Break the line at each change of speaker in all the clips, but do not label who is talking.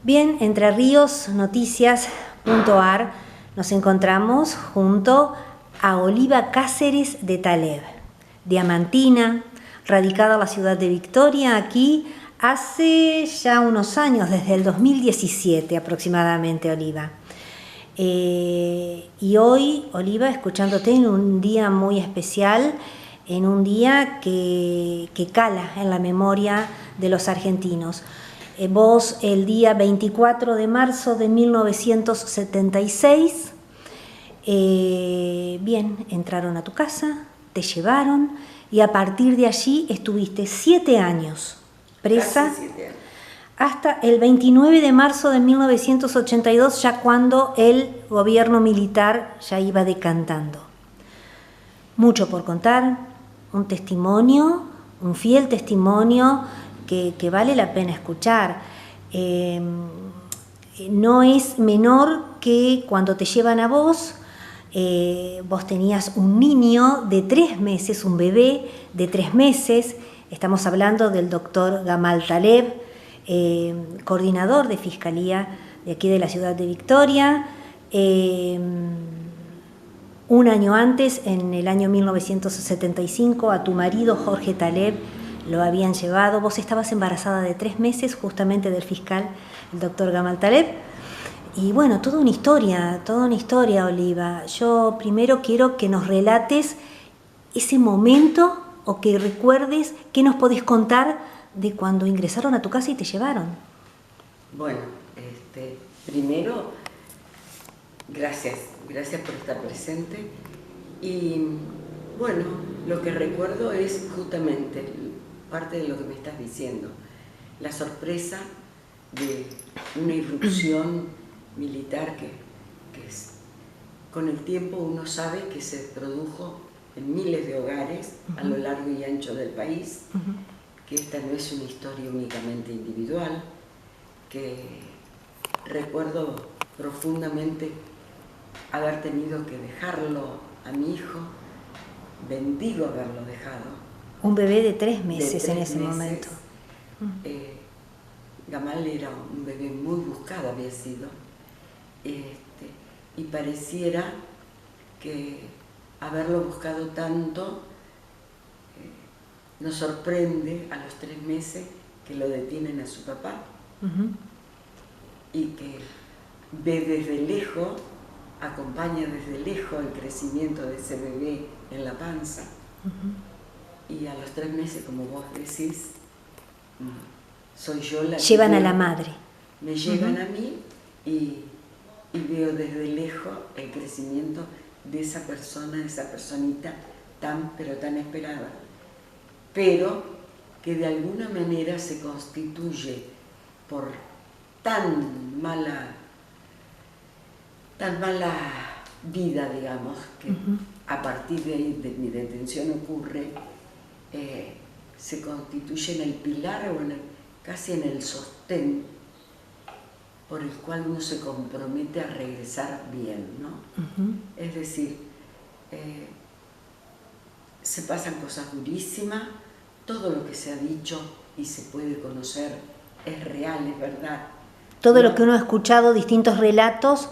Bien, Entre Ríos Noticias.ar nos encontramos junto a Oliva Cáceres de Taleb, diamantina, radicada en la ciudad de Victoria, aquí hace ya unos años, desde el 2017 aproximadamente, Oliva. Y hoy, Oliva, escuchándote en un día muy especial, en un día que cala en la memoria de los argentinos. Vos, el día 24 de marzo de 1976, bien, entraron a tu casa, te llevaron y a partir de allí estuviste 7 años presa.
Casi 7 años.
Hasta el 29 de marzo de 1982, ya cuando el gobierno militar ya iba decantando. Mucho por contar, un testimonio, un fiel testimonio que vale la pena escuchar. No es menor que cuando te llevan a vos, vos tenías un niño de 3 meses, un bebé de 3 meses, estamos hablando del doctor Gamal Taleb, coordinador de Fiscalía de aquí de la ciudad de Victoria. Un año antes, en el año 1975, a tu marido Jorge Taleb lo habían llevado. Vos estabas embarazada de 3 meses, justamente del fiscal, el doctor Gamal Taleb. Y bueno, toda una historia, Oliva. Yo primero quiero que nos relates ese momento o que recuerdes qué nos podés contar de cuando ingresaron a tu casa y te llevaron.
Bueno, primero, gracias por estar presente. Y bueno, lo que recuerdo es justamente parte de lo que me estás diciendo, la sorpresa de una irrupción militar que es, con el tiempo uno sabe que se produjo en miles de hogares a lo largo y ancho del país, que esta no es una historia únicamente individual, que recuerdo profundamente haber tenido que dejarlo a mi hijo, bendigo haberlo dejado.
Un bebé de 3 meses en ese momento.
Gamal era un bebé muy buscado, había sido, y pareciera que haberlo buscado tanto nos sorprende a los 3 meses que lo detienen a su papá y que ve desde lejos, acompaña desde lejos el crecimiento de ese bebé en la panza. Y a los 3 meses, como vos decís, soy yo la que
llevan a la madre.
Me llevan a mí y veo desde lejos el crecimiento de esa persona, de esa personita pero tan esperada, pero que de alguna manera se constituye por tan mala vida, digamos, que a partir de ahí de mi detención ocurre, se constituye en el pilar o casi en el sostén por el cual uno se compromete a regresar bien, ¿no? Es decir, se pasan cosas durísimas, todo lo que se ha dicho y se puede conocer es real, es verdad.
Todo lo que uno ha escuchado, distintos relatos,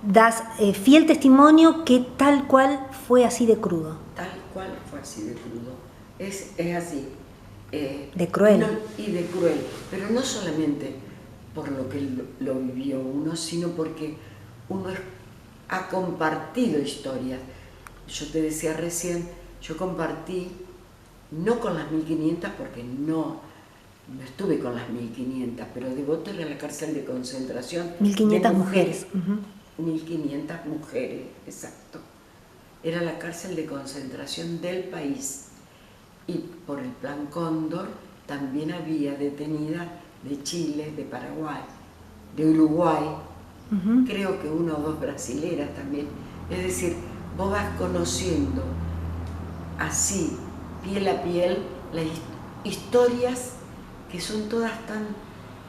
das fiel testimonio que tal cual fue así de crudo.
Tal cual fue así de crudo. Es así.
De cruel.
Y de cruel. Pero no solamente por lo que lo vivió uno, sino porque uno ha compartido historias. Yo te decía recién, yo compartí, no con las 1500, porque no estuve con las 1500, pero Devoto era la cárcel de concentración.
1500 mujeres.
1500 mujeres, exacto. Era la cárcel de concentración del país. Y por el Plan Cóndor también había detenidas de Chile, de Paraguay, de Uruguay, creo que 1 o 2 brasileras también. Es decir, vos vas conociendo así, piel a piel, las historias que son todas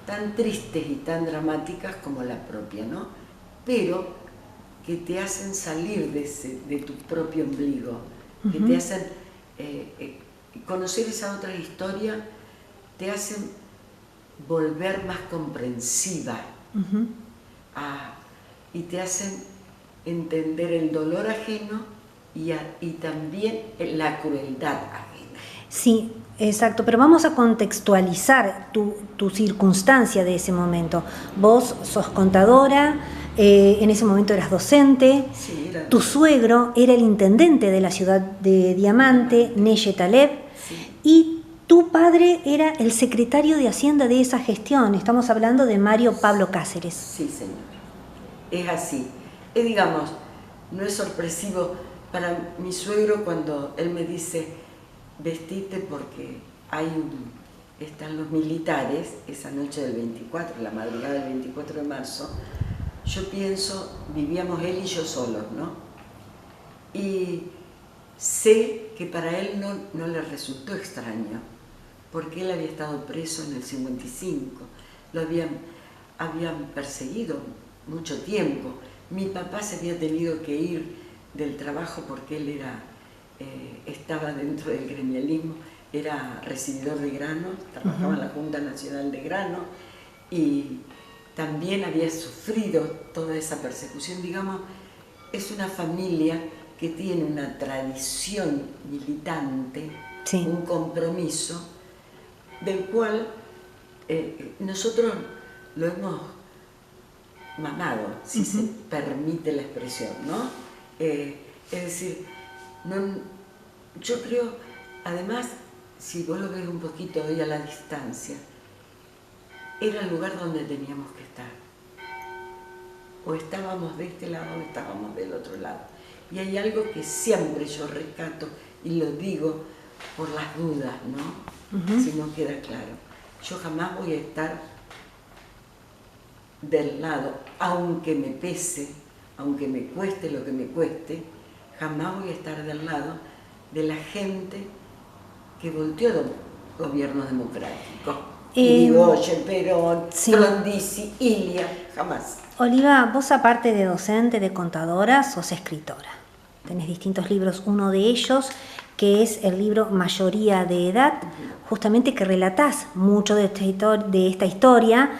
tan tristes y tan dramáticas como la propia, ¿no? Pero que te hacen salir de tu propio ombligo, que te hacen conocer esa otra historia, te hacen volver más comprensiva. Y te hacen entender el dolor ajeno y también la crueldad ajena.
Sí, exacto, pero vamos a contextualizar tu circunstancia de ese momento. Vos sos contadora, en ese momento eras docente,
Sí,
tu suegro era el intendente de la ciudad de Diamante, Neye Taleb,
sí.
Y tu padre era el secretario de Hacienda de esa gestión. Estamos hablando de Mario Pablo Cáceres.
Sí, señor. Es así. Digamos, no es sorpresivo para mi suegro cuando él me dice, vestite porque están los militares, esa noche del 24, la madrugada del 24 de marzo. Yo pienso, vivíamos él y yo solos, ¿no? Y sé que para él no le resultó extraño, porque él había estado preso en el 55, lo habían perseguido mucho tiempo. Mi papá se había tenido que ir del trabajo porque él estaba dentro del gremialismo, era recibidor de grano, trabajaba en la Junta Nacional de Grano y también había sufrido toda esa persecución. Digamos, es una familia que tiene una tradición militante,
sí,
un compromiso, del cual nosotros lo hemos mamado, si se permite la expresión, ¿no? Es decir, yo creo, además, si vos lo ves un poquito hoy a la distancia, era el lugar donde teníamos que estar. O estábamos de este lado o estábamos del otro lado. Y hay algo que siempre yo rescato y lo digo por las dudas, ¿no? Si no queda claro. Yo jamás voy a estar del lado, aunque me pese, aunque me cueste lo que me cueste, jamás voy a estar del lado de la gente que volteó del gobierno democrático. Irigoyen, Perón,
sí.
Frondizi, Ilia, jamás.
Oliva, vos aparte de docente, de contadora, sos escritora. Tenés distintos libros, uno de ellos que es el libro Mayoría de Edad, justamente que relatás mucho de esta historia.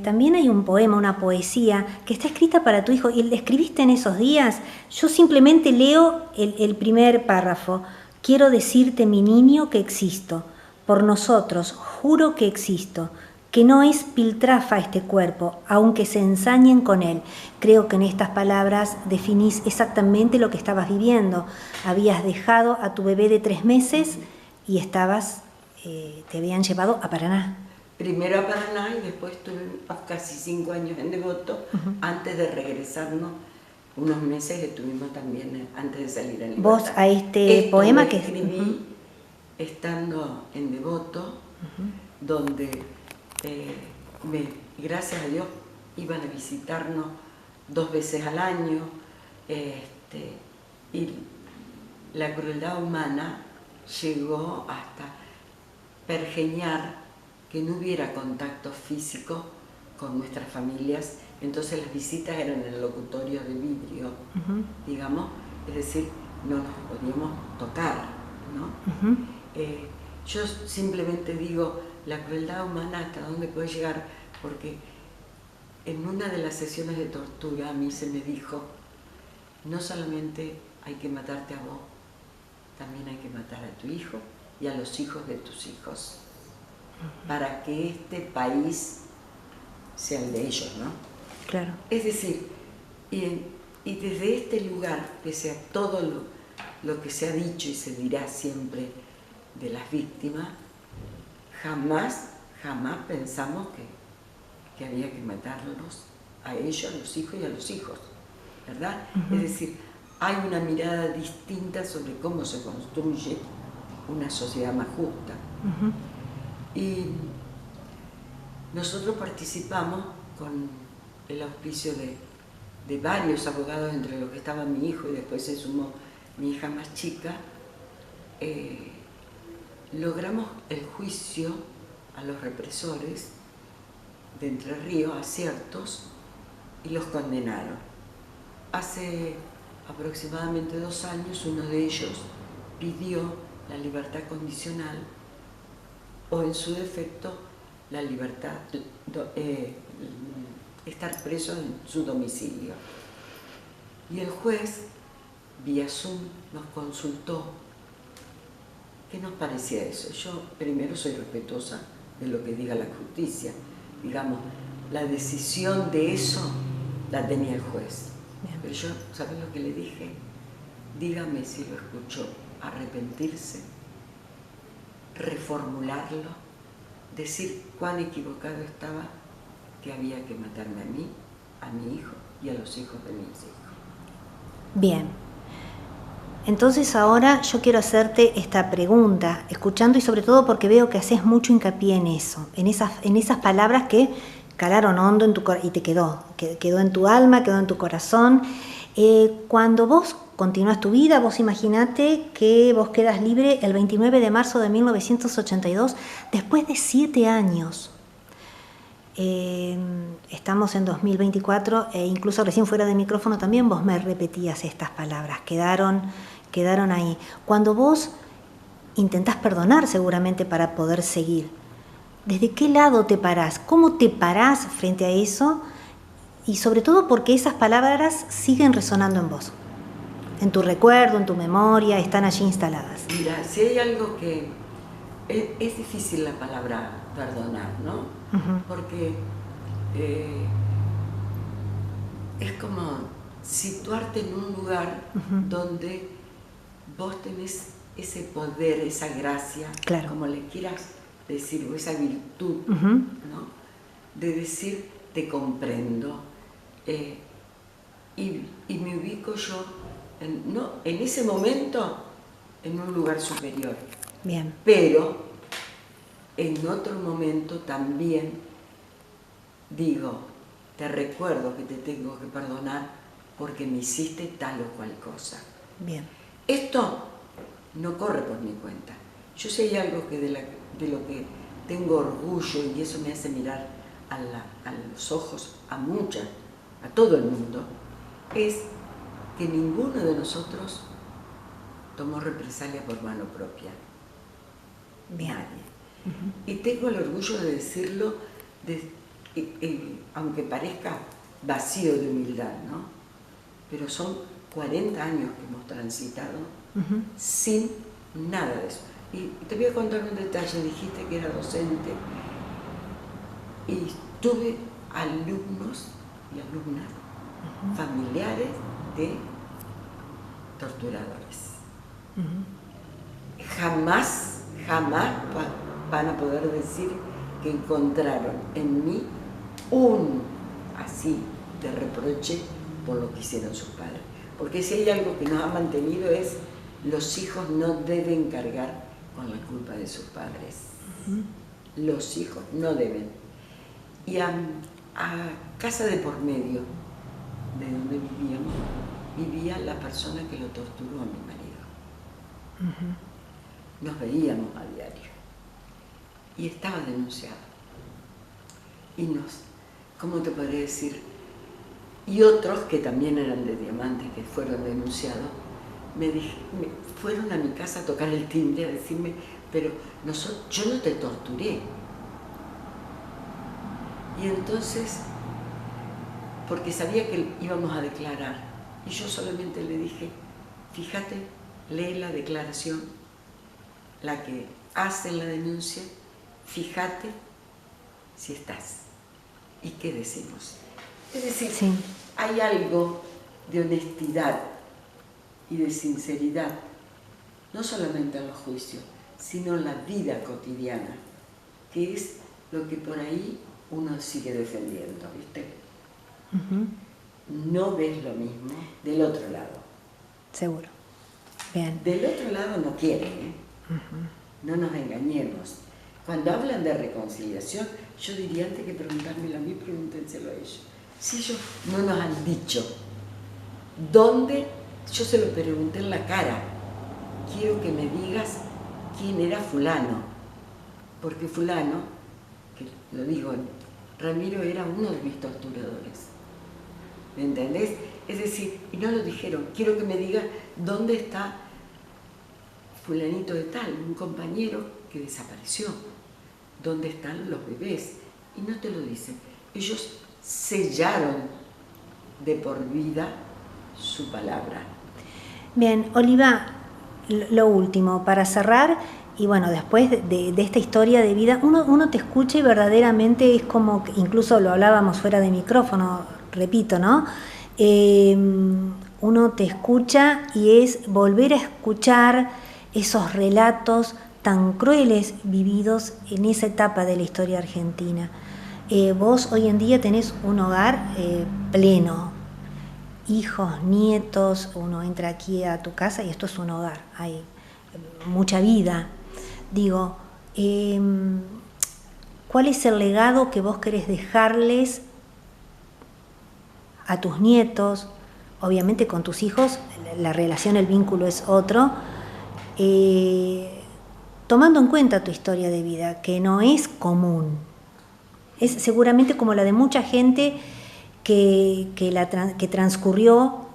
También hay un poema, una poesía que está escrita para tu hijo y la escribiste en esos días. Yo simplemente leo el primer párrafo. Quiero decirte, mi niño, que existo. Por nosotros, juro que existo, que no es piltrafa este cuerpo, aunque se ensañen con él. Creo que en estas palabras definís exactamente lo que estabas viviendo. Habías dejado a tu bebé de 3 meses y te habían llevado a Paraná.
Primero a Paraná y después estuve casi 5 años en Devoto, antes de regresarnos. Unos meses que estuvimos también antes de salir en libertad.
Vos a este poema que
escribí estando en Devoto, donde gracias a Dios iban a visitarnos 2 veces al año, y la crueldad humana llegó hasta pergeñar que no hubiera contacto físico con nuestras familias. Entonces las visitas eran en locutorios de vidrio, digamos, es decir, no nos podíamos tocar, ¿no? Yo simplemente digo, la crueldad humana hasta dónde puede llegar, porque en una de las sesiones de tortura a mí se me dijo, no solamente hay que matarte a vos, también hay que matar a tu hijo y a los hijos de tus hijos, para que este país sea el de ellos, ¿no?
Claro.
Es decir, y desde este lugar, pese a todo lo que se ha dicho y se dirá siempre de las víctimas, jamás pensamos que había que matarlos a ellos, a los hijos y a los hijos, ¿verdad? Es decir, hay una mirada distinta sobre cómo se construye una sociedad más justa. Y nosotros participamos con el auspicio de varios abogados, entre los que estaba mi hijo y después se sumó mi hija más chica. Logramos el juicio a los represores de Entre Ríos, a ciertos, y los condenaron. Hace aproximadamente 2 años uno de ellos pidió la libertad condicional o en su defecto la libertad, estar preso en su domicilio. Y el juez, vía Zoom, nos consultó qué nos parecía eso. Yo primero soy respetuosa de lo que diga la justicia. Digamos, la decisión de eso la tenía el juez. Bien. Pero yo, ¿sabes lo que le dije? Dígame si lo escuchó arrepentirse, reformularlo, decir cuán equivocado estaba, que había que matarme a mí, a mi hijo y a los hijos de mis hijos.
Bien. Entonces ahora yo quiero hacerte esta pregunta, escuchando y sobre todo porque veo que haces mucho hincapié en eso, en esas palabras que calaron hondo en tu corazón y te quedó en tu alma, quedó en tu corazón. Cuando vos continúas tu vida, vos imaginate que vos quedas libre el 29 de marzo de 1982, después de 7 años. Estamos en 2024 e incluso recién fuera de micrófono también vos me repetías estas palabras, quedaron ahí. Cuando vos intentás perdonar seguramente para poder seguir, ¿desde qué lado te parás? ¿Cómo te parás frente a eso? Y sobre todo porque esas palabras siguen resonando en vos, en tu recuerdo, en tu memoria, están allí instaladas.
Mira, si hay algo que es difícil la palabra perdonar, ¿no? Porque es como situarte en un lugar donde vos tenés ese poder, esa gracia, claro, como le quieras decir, o esa virtud, ¿no? De decir, te comprendo. Y me ubico yo, en ese momento, en un lugar superior.
Bien.
Pero en otro momento también digo, te recuerdo que te tengo que perdonar porque me hiciste tal o cual cosa.
Bien.
Esto no corre por mi cuenta. Yo sé hay algo que de lo que tengo orgullo, y eso me hace mirar a los ojos a todo el mundo, es que ninguno de nosotros tomó represalia por mano propia.
Bien.
Nadie. Y tengo el orgullo de decirlo, aunque parezca vacío de humildad, ¿no? Pero son 40 años que hemos transitado sin nada de eso. Y te voy a contar un detalle. Dijiste que era docente y tuve alumnos y alumnas familiares de torturadores. Jamás van a poder decir que encontraron en mí un así de reproche por lo que hicieron sus padres. Porque si hay algo que nos ha mantenido es los hijos no deben cargar con la culpa de sus padres. Los hijos no deben. Y a casa de por medio de donde vivíamos, vivía la persona que lo torturó a mi marido. Nos veíamos a diario y estaba denunciado. Y ¿cómo te podría decir? Y otros que también eran de Diamantes, que fueron denunciados, fueron a mi casa a tocar el timbre, a decirme, pero yo no te torturé. Y entonces, porque sabía que íbamos a declarar, y yo solamente le dije, fíjate, lee la declaración, la que hace la denuncia, fíjate si estás. ¿Y qué decimos? Es decir, sí, hay algo de honestidad y de sinceridad, no solamente en los juicios, sino en la vida cotidiana, que es lo que por ahí uno sigue defendiendo, ¿viste? No ves lo mismo del otro lado.
Seguro. Bien.
Del otro lado no quieren, ¿eh? No nos engañemos. Cuando hablan de reconciliación, yo diría, antes que preguntármelo a mí, pregúntenselo a ellos. Si ellos no nos han dicho dónde, yo se lo pregunté en la cara. Quiero que me digas quién era fulano. Porque fulano, que lo digo, Ramiro era uno de mis torturadores. ¿Me entendés? Es decir, y no lo dijeron, quiero que me digas dónde está fulanito de tal, un compañero que desapareció. dónde están los bebés. Y no te lo dicen. Ellos sellaron de por vida su palabra.
Bien, Oliva, lo último, para cerrar, y bueno, después de esta historia de vida, uno te escucha y verdaderamente es como, incluso lo hablábamos fuera de micrófono, repito, ¿no? Uno te escucha y es volver a escuchar esos relatos tan crueles vividos en esa etapa de la historia argentina. Vos hoy en día tenés un hogar pleno, hijos, nietos, uno entra aquí a tu casa y esto es un hogar, hay mucha vida. Digo, ¿cuál es el legado que vos querés dejarles a tus nietos? Obviamente con tus hijos la relación, el vínculo es otro, tomando en cuenta tu historia de vida, que no es común, es seguramente como la de mucha gente que transcurrió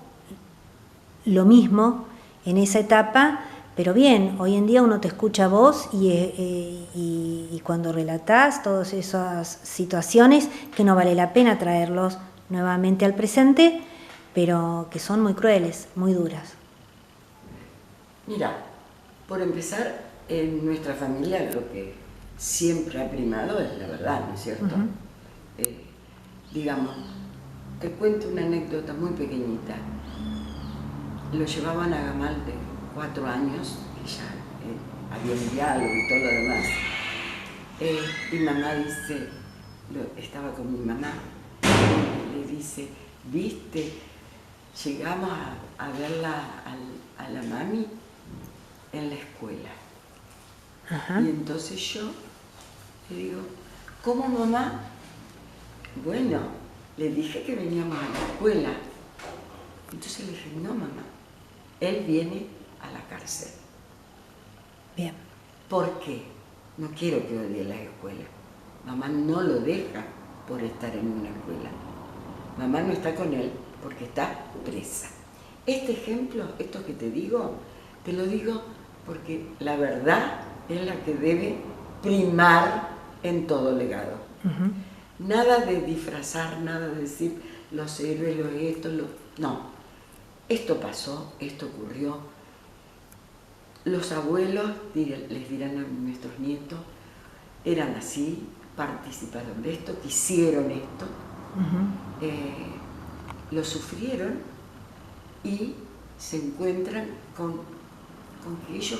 lo mismo en esa etapa, pero bien, hoy en día uno te escucha a vos y cuando relatás todas esas situaciones que no vale la pena traerlos nuevamente al presente, pero que son muy crueles, muy duras.
Mira, por empezar, en nuestra familia lo que siempre ha primado es la verdad, ¿no es cierto? Digamos, te cuento una anécdota muy pequeñita. Lo llevaban a Gamal de 4 años, que ya había un diálogo y todo lo demás. Y mamá dice, estaba con mi mamá, y le dice, ¿viste? Llegamos a verla a la mami en la escuela.
Ajá.
Y entonces yo le digo, ¿cómo, mamá? Bueno, le dije que veníamos a la escuela. Entonces le dije, no, mamá, él viene a la cárcel.
Bien.
¿Por qué? No quiero que odie la escuela. Mamá no lo deja por estar en una escuela. Mamá no está con él porque está presa. Este ejemplo, esto que te lo digo porque la verdad es la que debe primar en todo legado. Nada de disfrazar, nada de decir los héroes, los esto, no. Esto pasó, esto ocurrió. Los abuelos les dirán a nuestros nietos, eran así, participaron de esto, quisieron esto, lo sufrieron y se encuentran con que ellos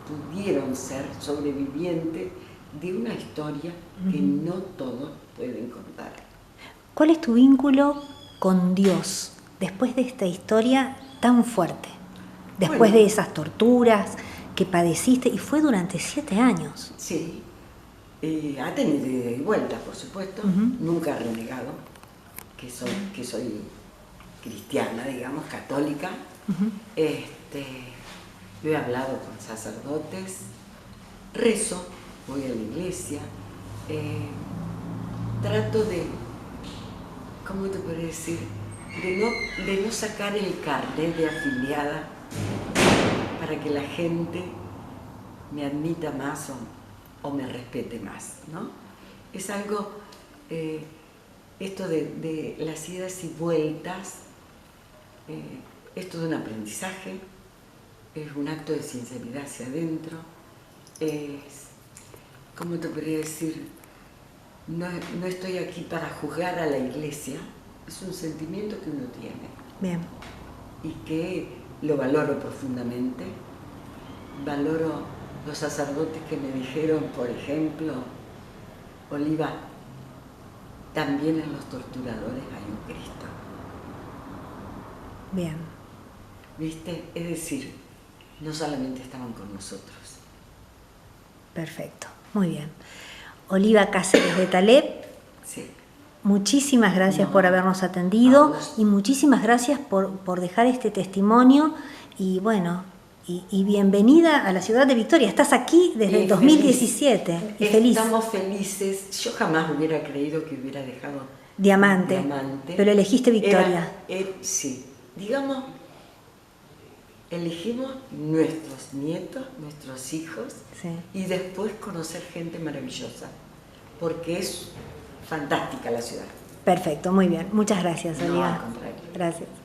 pudieron ser sobrevivientes de una historia que no todos pueden contar.
¿Cuál es tu vínculo con Dios después de esta historia tan fuerte? Después de esas torturas que padeciste, y fue durante 7 años.
Sí, ha tenido ida y vuelta, por supuesto, nunca he renegado que soy cristiana, digamos, católica. Yo he hablado con sacerdotes, rezo, voy a la iglesia, trato de, ¿cómo te podría decir? De no sacar el carnet de afiliada para que la gente me admita más o me respete más, ¿no? Es algo, esto de las idas y vueltas, es todo un aprendizaje, es un acto de sinceridad hacia adentro, ¿cómo te podría decir? No estoy aquí para juzgar a la iglesia, es un sentimiento que uno tiene.
Bien.
Y que lo valoro profundamente. Valoro los sacerdotes que me dijeron, por ejemplo, Oliva, también en los torturadores hay un Cristo.
Bien.
¿Viste? Es decir, no solamente estaban con nosotros.
Perfecto, muy bien. Oliva Cáceres de Taleb,
Sí.
muchísimas gracias por habernos atendido y muchísimas gracias por dejar este testimonio y bueno, y bienvenida a la ciudad de Victoria. Estás aquí desde el 2017 y feliz.
Estamos felices. Yo jamás hubiera creído que hubiera dejado
Diamante, pero elegiste Victoria.
Sí, digamos, elegimos nuestros nietos, nuestros hijos,
Sí.
y después conocer gente maravillosa. porque es fantástica la ciudad.
Perfecto, muy bien. Muchas gracias,
No,
Olga.
al contrario.
Gracias.